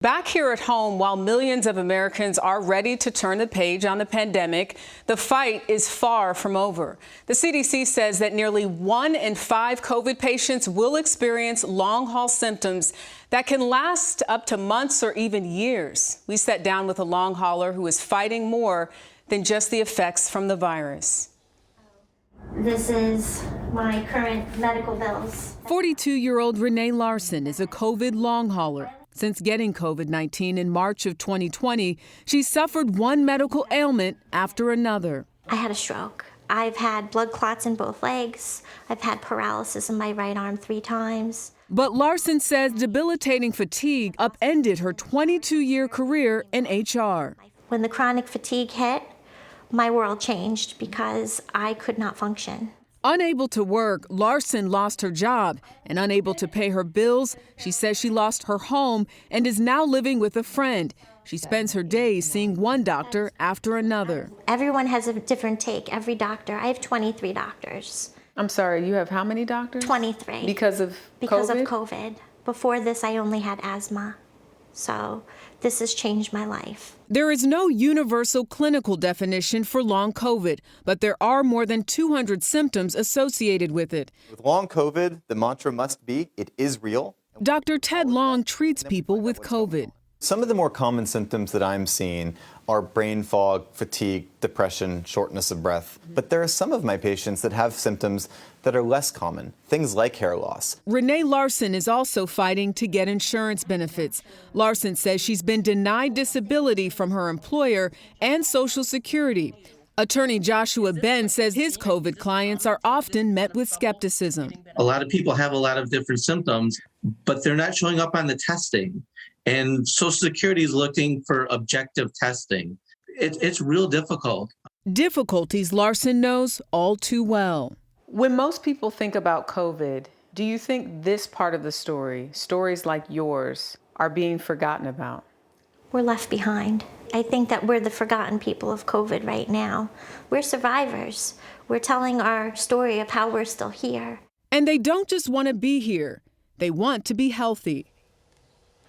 Back here at home, while millions of Americans are ready to turn the page on the pandemic, the fight is far from over. The CDC says that nearly 1 in 5 COVID patients will experience long-haul symptoms that can last up to months or even years. We sat down with a long hauler who is fighting more than just the effects from the virus. This is my current medical bills. 42-year-old Renee Larson is a COVID long hauler. Since getting COVID-19 in March of 2020, she's suffered one medical ailment after another. I had a stroke. I've had blood clots in both legs. I've had paralysis in my right arm 3 times. But Larson says debilitating fatigue upended her 22-year career in HR. When the chronic fatigue hit, my world changed because I could not function. Unable to work, Larson lost her job, and unable to pay her bills, she says she lost her home and is now living with a friend. She spends her days seeing one doctor after another. Everyone has a different take, every doctor. I have 23 doctors. I'm sorry, you have how many doctors? 23. Because of Because COVID? of COVID. Before this, I only had asthma. So this has changed my life. There is no universal clinical definition for long COVID, but there are more than 200 symptoms associated with it. With long COVID, the mantra must be, it is real. Dr. Ted Long treats people with COVID. Some of the more common symptoms that I'm seeing are brain fog, fatigue, depression, shortness of breath. But there are some of my patients that have symptoms that are less common, things like hair loss. Renee Larson is also fighting to get insurance benefits. Larson says she's been denied disability from her employer and Social Security. Attorney Joshua Ben says his COVID clients are often met with skepticism. A lot of people have a lot of different symptoms, but they're not showing up on the testing. And Social Security is looking for objective testing. It's real difficult. Difficulties Larson knows all too well. When most people think about COVID, do you think this part of the story, stories like yours, are being forgotten about? We're left behind. I think that we're the forgotten people of COVID right now. We're survivors. We're telling our story of how we're still here. And they don't just want to be here. They want to be healthy.